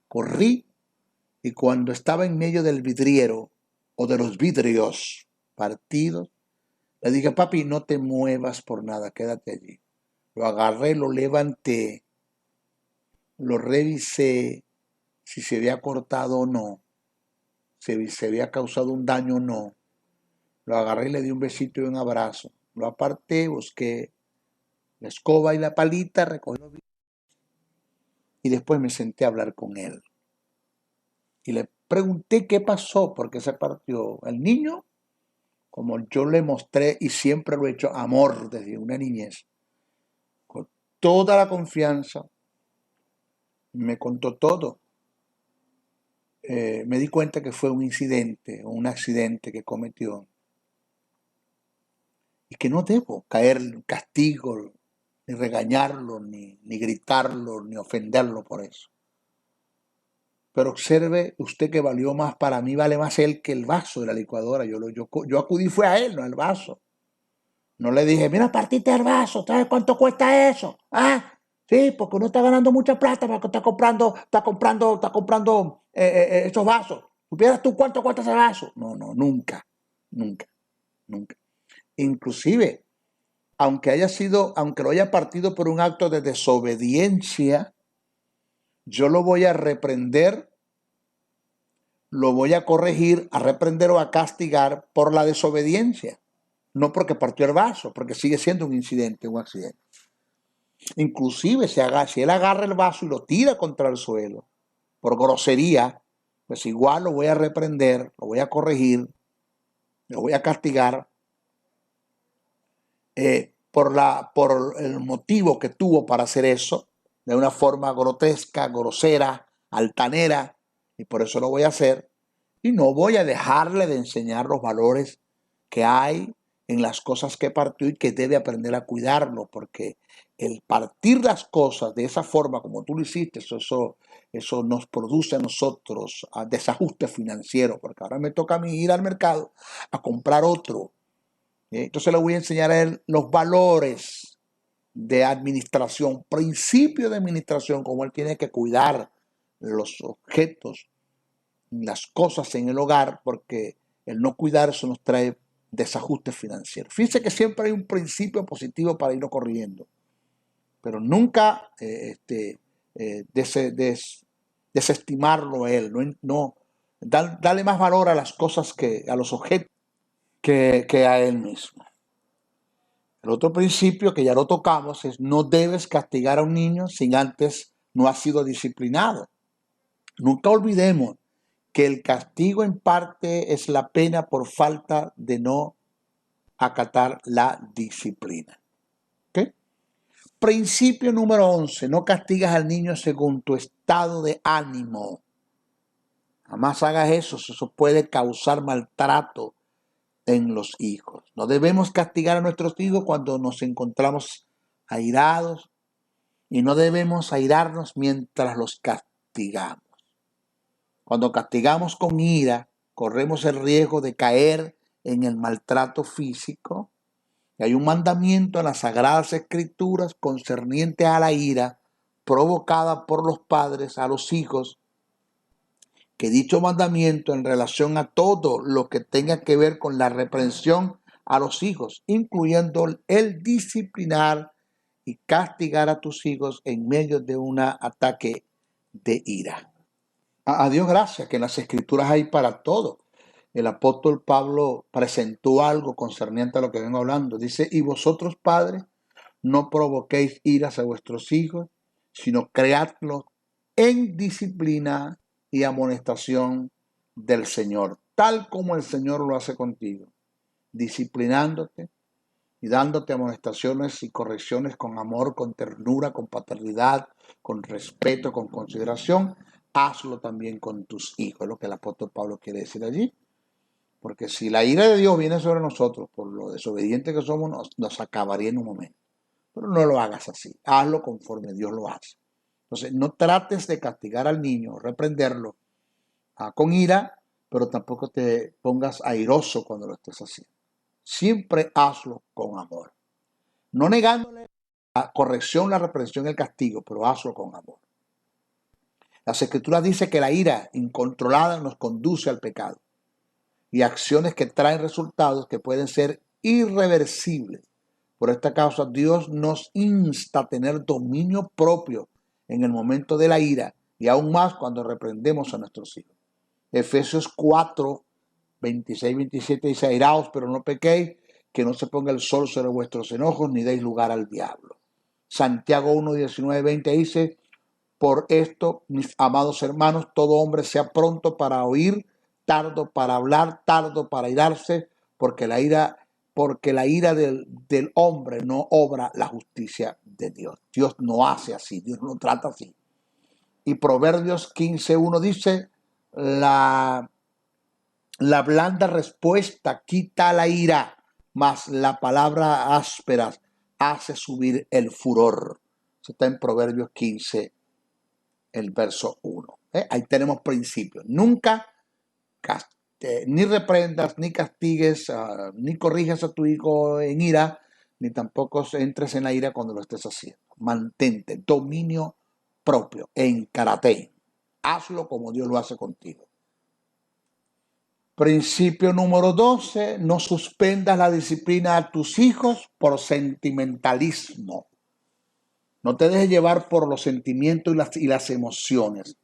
B: Corrí y cuando estaba en medio del vidriero o de los vidrios partidos, le dije, papi, no te muevas por nada, quédate allí. Lo agarré, lo levanté, lo revisé, si se había cortado o no, si se había causado un daño o no. Lo agarré y le di un besito y un abrazo. Lo aparté, busqué la escoba y la palita, recogí los vidrios y después me senté a hablar con él. Y le pregunté qué pasó, por qué se partió. El niño, como yo le mostré y siempre lo he hecho, amor desde una niñez, con toda la confianza, me contó todo. Me di cuenta que fue un incidente o un accidente que cometió y que no debo caer en castigo, ni regañarlo, ni gritarlo, ni ofenderlo por eso. Pero observe usted que valió más para mí, vale más él que el vaso de la licuadora. Yo acudí fue a él, no al vaso. No le dije, mira, partiste el vaso, ¿sabes cuánto cuesta eso? ¿Ah? Sí, porque uno está ganando mucha plata porque está comprando esos vasos. ¿Supieras tú cuánto cuesta ese vaso? No, nunca. Inclusive, aunque lo haya partido por un acto de desobediencia, yo lo voy a reprender, lo voy a corregir, a reprender o a castigar por la desobediencia. No porque partió el vaso, porque sigue siendo un incidente, un accidente. Inclusive si él agarra el vaso y lo tira contra el suelo por grosería, pues igual lo voy a reprender, lo voy a corregir, lo voy a castigar por el motivo que tuvo para hacer eso, de una forma grotesca, grosera, altanera, y por eso lo voy a hacer. Y no voy a dejarle de enseñar los valores que hay en las cosas que partió y que debe aprender a cuidarlo, porque el partir las cosas de esa forma como tú lo hiciste, eso nos produce a nosotros desajuste financiero, porque ahora me toca a mí ir al mercado a comprar otro. Entonces le voy a enseñar a él los valores de administración, principios de administración, como él tiene que cuidar los objetos, las cosas en el hogar, porque el no cuidar eso nos trae desajuste financiero. Fíjense que siempre hay un principio positivo para irlo corrigiendo, pero nunca desestimarlo a él, darle más valor a las cosas a los objetos que a él mismo. El otro principio que ya lo tocamos es no debes castigar a un niño sin antes no ha sido disciplinado. Nunca olvidemos que el castigo en parte es la pena por falta de no acatar la disciplina. ¿Okay? Principio número 11. No castigas al niño según tu estado de ánimo. Jamás hagas eso. Eso puede causar maltrato en los hijos. No debemos castigar a nuestros hijos cuando nos encontramos airados y no debemos airarnos mientras los castigamos. Cuando castigamos con ira, corremos el riesgo de caer en el maltrato físico. Y hay un mandamiento en las Sagradas Escrituras concerniente a la ira provocada por los padres a los hijos, que dicho mandamiento en relación a todo lo que tenga que ver con la reprensión a los hijos, incluyendo el disciplinar y castigar a tus hijos en medio de un ataque de ira. A Dios gracias que en las Escrituras hay para todo. El apóstol Pablo presentó algo concerniente a lo que vengo hablando. Dice, y vosotros padres, no provoquéis iras a vuestros hijos, sino creadlos en disciplina y amonestación del Señor, tal como el Señor lo hace contigo, disciplinándote y dándote amonestaciones y correcciones con amor, con ternura, con paternidad, con respeto, con consideración. Hazlo también con tus hijos, es lo que el apóstol Pablo quiere decir allí. Porque si la ira de Dios viene sobre nosotros por lo desobedientes que somos, nos acabaría en un momento. Pero no lo hagas así, hazlo conforme Dios lo hace. Entonces, no trates de castigar al niño, reprenderlo con ira, pero tampoco te pongas airoso cuando lo estés haciendo. Siempre hazlo con amor. No negándole la corrección, la reprensión y el castigo, pero hazlo con amor. Las Escrituras dicen que la ira incontrolada nos conduce al pecado y acciones que traen resultados que pueden ser irreversibles. Por esta causa, Dios nos insta a tener dominio propio en el momento de la ira y aún más cuando reprendemos a nuestros hijos. Efesios 4, 26, 27 dice: airaos, pero no pequéis, que no se ponga el sol sobre vuestros enojos, ni deis lugar al diablo. Santiago 1, 19, 20 dice: por esto, mis amados hermanos, todo hombre sea pronto para oír, tardo para hablar, tardo para irarse, porque la ira del hombre no obra la justicia de Dios. Dios no hace así, Dios no trata así. Y Proverbios 15:1 dice: la blanda respuesta quita la ira, mas la palabra áspera hace subir el furor. Eso está en Proverbios 15, el verso 1. Ahí tenemos principios. Nunca ni reprendas, ni castigues, ni corrijas a tu hijo en ira, ni tampoco entres en la ira cuando lo estés haciendo. Mantente dominio propio en karate. Hazlo como Dios lo hace contigo. Principio número 12, no suspendas la disciplina a tus hijos por sentimentalismo. No te dejes llevar por los sentimientos y las emociones.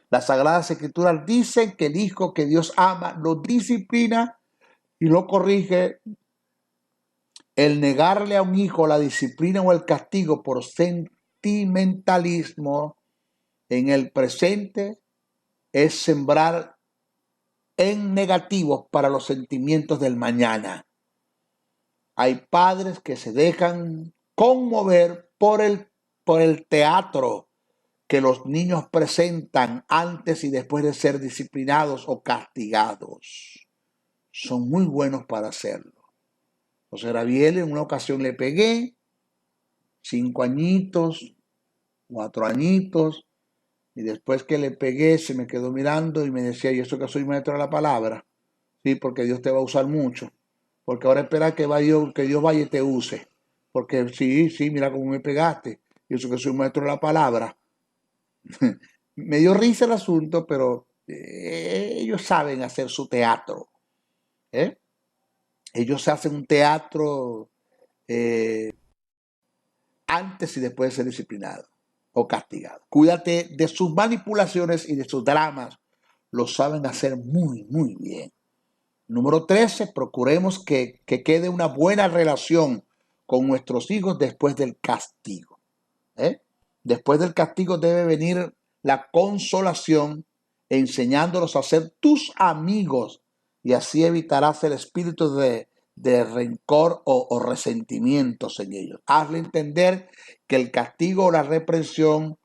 B: Las Sagradas Escrituras dicen que el hijo que Dios ama lo disciplina y lo corrige. El negarle a un hijo la disciplina o el castigo por sentimentalismo en el presente es sembrar en negativos para los sentimientos del mañana. Hay padres que se dejan conmover por el teatro que los niños presentan antes y después de ser disciplinados o castigados. Son muy buenos para hacerlo. José Rabiel, en una ocasión le pegué, 5 añitos, 4 añitos, y después que le pegué se me quedó mirando y me decía: ¿y eso que soy maestro de la palabra? Sí, porque Dios te va a usar mucho. Porque ahora espera que Dios vaya y te use. Porque sí, mira cómo me pegaste. Y eso que soy maestro de la palabra. Me dio risa el asunto, pero ellos saben hacer su teatro. Ellos hacen un teatro antes y después de ser disciplinados o castigados. Cuídate de sus manipulaciones y de sus dramas. Lo saben hacer muy, muy bien. Número 13, procuremos que quede una buena relación con nuestros hijos después del castigo. Después del castigo debe venir la consolación, enseñándolos a ser tus amigos, y así evitarás el espíritu de rencor o resentimientos en ellos. Hazle entender que el castigo o la reprensión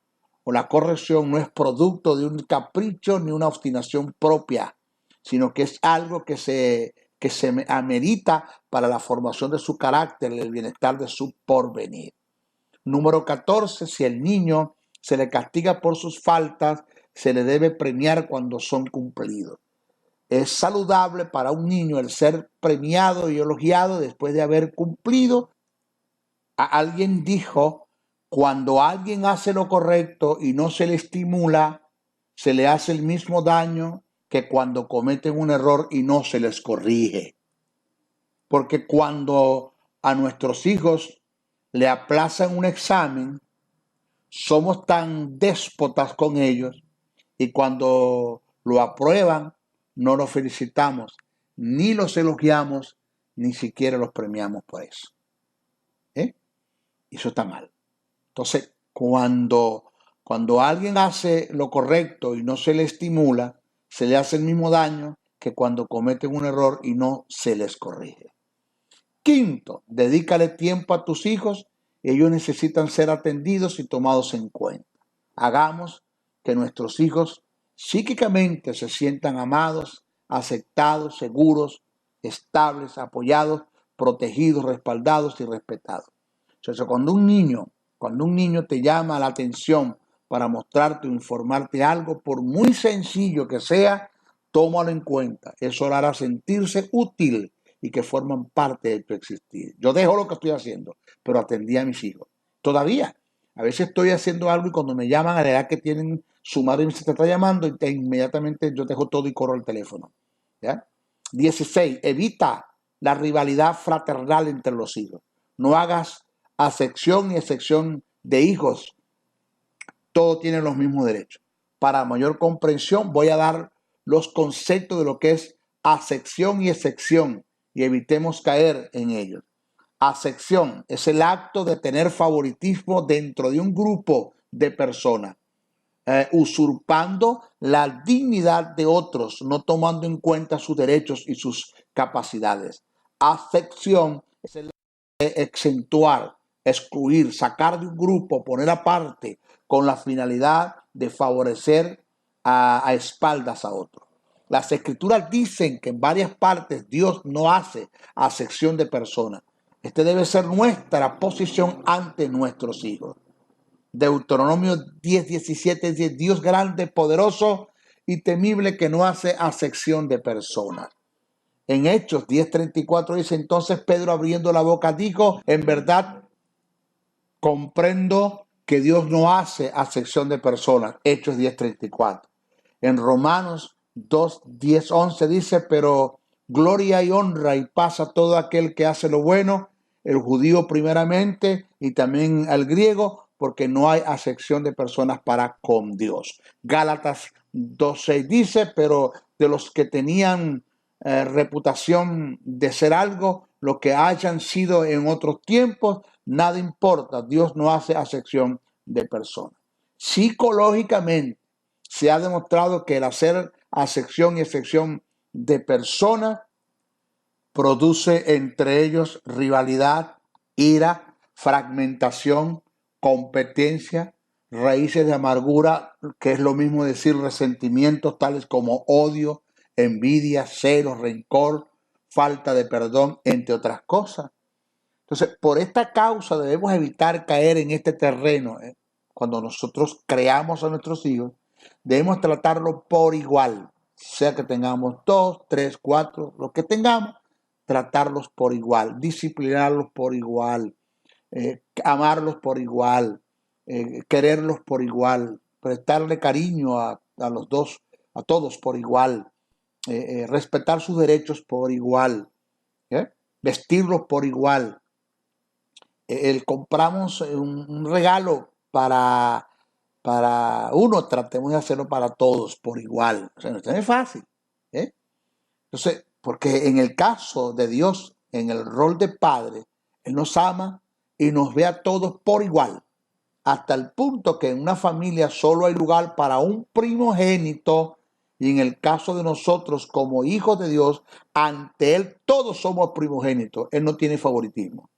B: o la corrección no es producto de un capricho ni una obstinación propia, sino que es algo que se amerita para la formación de su carácter y el bienestar de su porvenir. Número 14, si el niño se le castiga por sus faltas, se le debe premiar cuando son cumplidos. Es saludable para un niño el ser premiado y elogiado después de haber cumplido. Alguien dijo: cuando alguien hace lo correcto y no se le estimula, se le hace el mismo daño que cuando cometen un error y no se les corrige. Porque cuando a nuestros hijos le aplazan un examen, somos tan déspotas con ellos, y cuando lo aprueban no los felicitamos, ni los elogiamos, ni siquiera los premiamos por eso. Eso está mal. Entonces, cuando alguien hace lo correcto y no se le estimula, se le hace el mismo daño que cuando cometen un error y no se les corrige. Quinto, dedícale tiempo a tus hijos. Ellos necesitan ser atendidos y tomados en cuenta. Hagamos que nuestros hijos psíquicamente se sientan amados, aceptados, seguros, estables, apoyados, protegidos, respaldados y respetados. Entonces, cuando un niño te llama la atención para mostrarte o informarte algo, por muy sencillo que sea, tómalo en cuenta. Eso lo hará sentirse útil y que forman parte de tu existir. Yo dejo lo que estoy haciendo, pero atendí a mis hijos. Todavía, a veces estoy haciendo algo y cuando me llaman a la edad que tienen, su madre me dice, te está llamando y inmediatamente yo dejo todo y corro el teléfono. ¿Ya? 16. Evita la rivalidad fraternal entre los hijos. No hagas acepción ni excepción de hijos. Todos tienen los mismos derechos. Para mayor comprensión voy a dar los conceptos de lo que es acepción y excepción y evitemos caer en ellos. Acepción es el acto de tener favoritismo dentro de un grupo de personas, usurpando la dignidad de otros, no tomando en cuenta sus derechos y sus capacidades. Acepción es el de exentuar, excluir, sacar de un grupo, poner aparte, con la finalidad de favorecer a espaldas a otros. Las escrituras dicen que en varias partes Dios no hace acepción de personas. Este debe ser nuestra posición ante nuestros hijos. Deuteronomio 10:17 dice, Dios grande, poderoso y temible que no hace acepción de personas. En Hechos 10:34 dice, entonces Pedro abriendo la boca dijo, en verdad comprendo que Dios no hace acepción de personas. Hechos 10:34. En Romanos 2:10-11 dice, pero gloria y honra y paz a todo aquel que hace lo bueno, el judío primeramente y también al griego, porque no hay acepción de personas para con Dios. Gálatas 2:6 dice, pero de los que tenían reputación de ser algo, lo que hayan sido en otros tiempos, nada importa. Dios no hace acepción de personas. Psicológicamente se ha demostrado que el hacer acepción y excepción de personas produce entre ellos rivalidad, ira, fragmentación, competencia, raíces de amargura, que es lo mismo decir resentimientos tales como odio, envidia, celos, rencor, falta de perdón, entre otras cosas. Entonces, por esta causa debemos evitar caer en este terreno. Cuando nosotros creamos a nuestros hijos, debemos tratarlo por igual, sea que tengamos 2, 3, 4, lo que tengamos, tratarlos por igual, disciplinarlos por igual, amarlos por igual, quererlos por igual, prestarle cariño a los dos, a todos por igual, respetar sus derechos por igual, vestirlos por igual. Compramos un regalo para uno, tratemos de hacerlo para todos por igual. O sea, no es fácil. Entonces, porque en el caso de Dios, en el rol de Padre, Él nos ama y nos ve a todos por igual. Hasta el punto que en una familia solo hay lugar para un primogénito. Y en el caso de nosotros como hijos de Dios, ante Él todos somos primogénitos. Él no tiene favoritismo.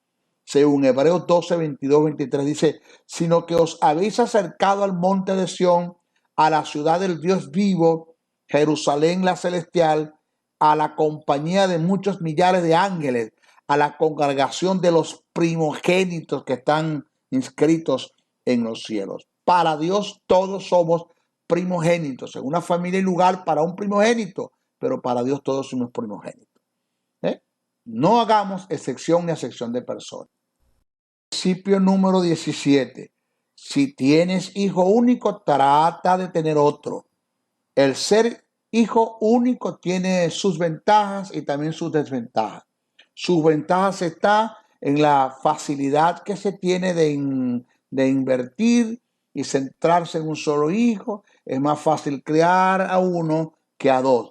B: Según Hebreos 12, 22, 23 dice, sino que os habéis acercado al monte de Sión, a la ciudad del Dios vivo, Jerusalén la celestial, a la compañía de muchos millares de ángeles, a la congregación de los primogénitos que están inscritos en los cielos. Para Dios todos somos primogénitos. En una familia hay lugar para un primogénito, pero para Dios todos somos primogénitos. No hagamos excepción ni acepción de personas. Principio número 17. Si tienes hijo único, trata de tener otro. El ser hijo único tiene sus ventajas y también sus desventajas. Sus ventajas está en la facilidad que se tiene de invertir y centrarse en un solo hijo. Es más fácil criar a uno que a dos.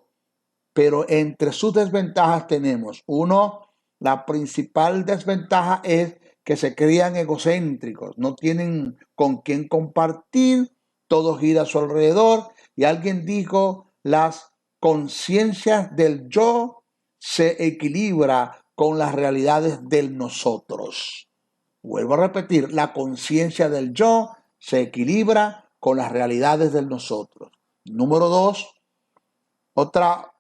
B: Pero entre sus desventajas tenemos, uno, la principal desventaja es que se crían egocéntricos, no tienen con quién compartir, todo gira a su alrededor. Y alguien dijo, las conciencias del yo se equilibra con las realidades del nosotros. Vuelvo a repetir, la conciencia del yo se equilibra con las realidades del nosotros. Número 2, otra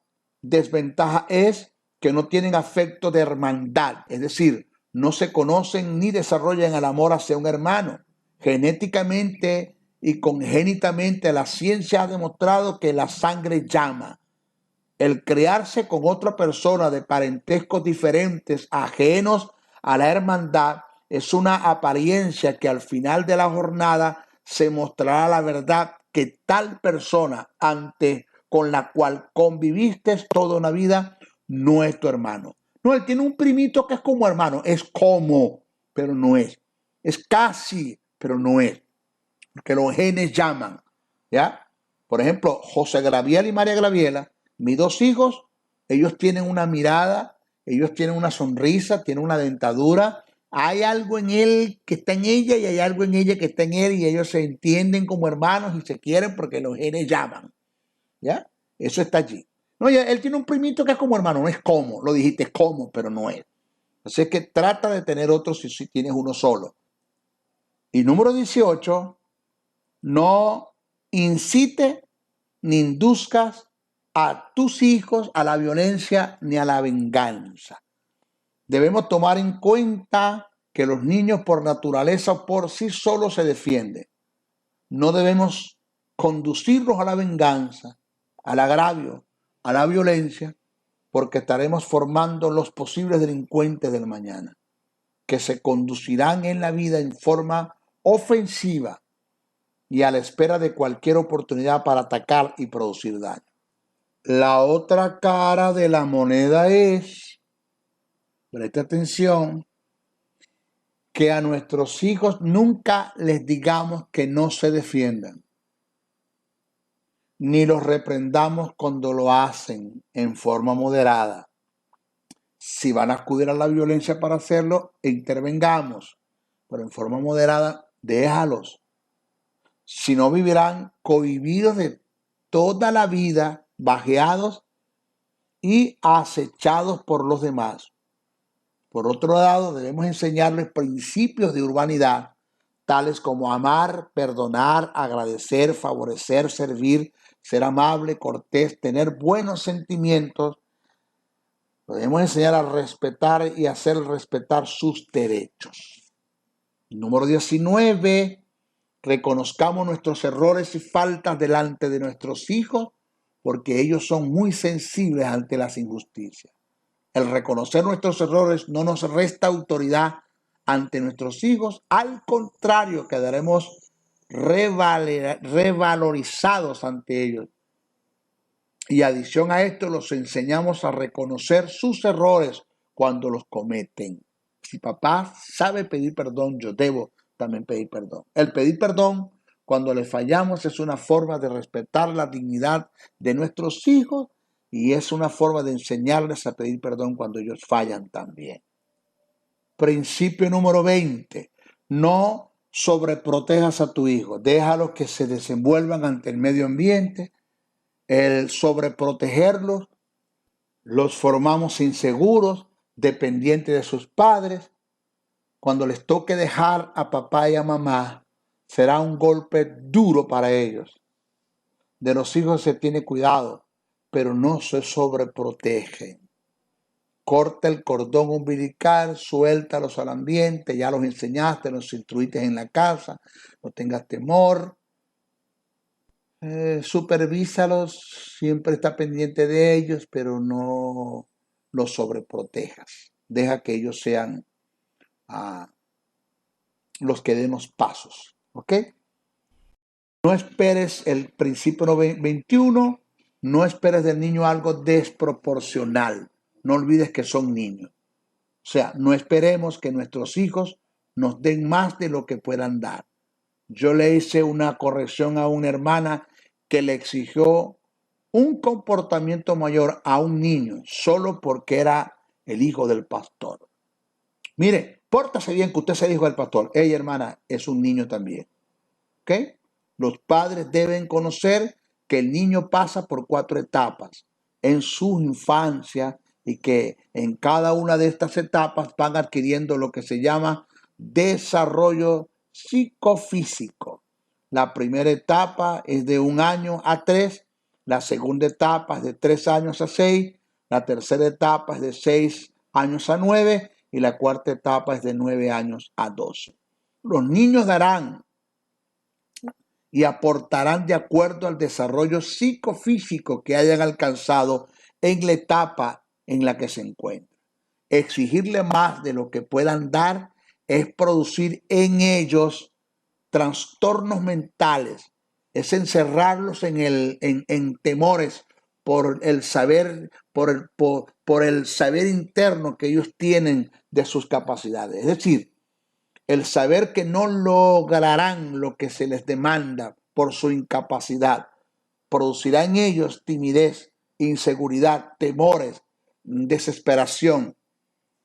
B: desventaja es que no tienen afecto de hermandad, es decir, no se conocen ni desarrollan el amor hacia un hermano. Genéticamente y congénitamente la ciencia ha demostrado que la sangre llama. El criarse con otra persona de parentescos diferentes, ajenos a la hermandad, es una apariencia que al final de la jornada se mostrará la verdad que tal persona con la cual conviviste toda una vida no es tu hermano. No, él tiene un primito que es como hermano, es como, pero no es. Es casi, pero no es. Porque los genes llaman, ¿ya? Por ejemplo, José Graviela y María Graviela, mis dos hijos, ellos tienen una mirada, ellos tienen una sonrisa, tienen una dentadura. Hay algo en él que está en ella y hay algo en ella que está en él y ellos se entienden como hermanos y se quieren porque los genes llaman, ¿ya? Eso está allí. No, él tiene un primito que es como hermano, no es como, lo dijiste como, pero no es. Así que trata de tener otro si tienes uno solo. Y número 18, no incite ni induzcas a tus hijos a la violencia ni a la venganza. Debemos tomar en cuenta que los niños por naturaleza por sí solos se defienden. No debemos conducirlos a la venganza, al agravio, a la violencia, porque estaremos formando los posibles delincuentes del mañana, que se conducirán en la vida en forma ofensiva y a la espera de cualquier oportunidad para atacar y producir daño. La otra cara de la moneda es, presta atención, que a nuestros hijos nunca les digamos que no se defiendan, ni los reprendamos cuando lo hacen en forma moderada. Si van a acudir a la violencia para hacerlo, intervengamos, pero en forma moderada, déjalos. Si no, vivirán cohibidos de toda la vida, bajeados y acechados por los demás. Por otro lado, debemos enseñarles principios de urbanidad, tales como amar, perdonar, agradecer, favorecer, servir, ser amable, cortés, tener buenos sentimientos. Debemos enseñar a respetar y hacer respetar sus derechos. Número 19. Reconozcamos nuestros errores y faltas delante de nuestros hijos porque ellos son muy sensibles ante las injusticias. El reconocer nuestros errores no nos resta autoridad ante nuestros hijos, al contrario, quedaremos revalorizados ante ellos. Y adición a esto, los enseñamos a reconocer sus errores cuando los cometen. Si papá sabe pedir perdón, yo debo también pedir perdón. El pedir perdón cuando le fallamos es una forma de respetar la dignidad de nuestros hijos y es una forma de enseñarles a pedir perdón cuando ellos fallan también. Principio número 20. No sobreprotejas a tu hijo. Déjalos que se desenvuelvan ante el medio ambiente. El sobreprotegerlos los formamos inseguros, dependientes de sus padres. Cuando les toque dejar a papá y a mamá, será un golpe duro para ellos. De los hijos se tiene cuidado, pero no se sobreprotegen. Corta el cordón umbilical, suéltalos al ambiente, ya los enseñaste, los instruiste en la casa, no tengas temor. Supervísalos, siempre está pendiente de ellos, pero no los sobreprotejas. Deja que ellos sean los que den los pasos, ¿ok? No esperes el principio 21, no esperes del niño algo desproporcional. No olvides que son niños. O sea, no esperemos que nuestros hijos nos den más de lo que puedan dar. Yo le hice una corrección a una hermana que le exigió un comportamiento mayor a un niño solo porque era el hijo del pastor. Mire, pórtase bien que usted sea hijo del pastor. Ella, hermana, es un niño también. ¿Ok? Los padres deben conocer que el niño pasa por 4 etapas en su infancia y que en cada una de estas etapas van adquiriendo lo que se llama desarrollo psicofísico. La primera etapa es de 1 año a 3, la segunda etapa es de 3 años a 6, la tercera etapa es de 6 años a 9 y la cuarta etapa es de 9 años a 12. Los niños darán y aportarán de acuerdo al desarrollo psicofísico que hayan alcanzado en la etapa en la que se encuentran. Exigirle más de lo que puedan dar es producir en ellos trastornos mentales, es encerrarlos en temores por el saber, por el saber interno que ellos tienen de sus capacidades. Es decir, el saber que no lograrán lo que se les demanda por su incapacidad producirá en ellos timidez, inseguridad, temores, desesperación.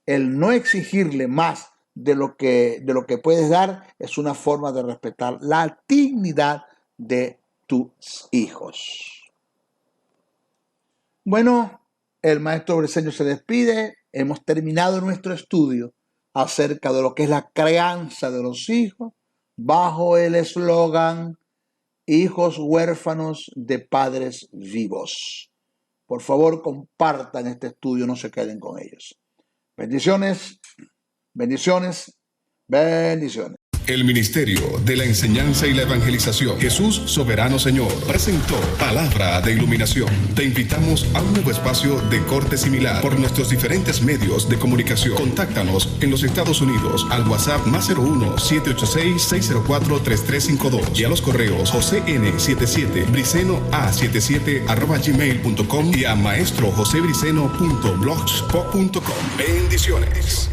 B: El no exigirle más de lo que puedes dar es una forma de respetar la dignidad de tus hijos. Bueno, el maestro Briceño se despide. Hemos terminado nuestro estudio acerca de lo que es la crianza de los hijos bajo el eslogan hijos huérfanos de padres vivos. Por favor, compartan este estudio, no se queden con ellos. Bendiciones, bendiciones, bendiciones.
A: El Ministerio de la Enseñanza y la Evangelización, Jesús Soberano Señor, presentó Palabra de Iluminación. Te invitamos a un nuevo espacio de corte similar por nuestros diferentes medios de comunicación. Contáctanos en los Estados Unidos al WhatsApp +01-786-604-3352 y a los correos josén77briceno@gmail.com y a maestrojosebriceno.blogspot.com. Bendiciones.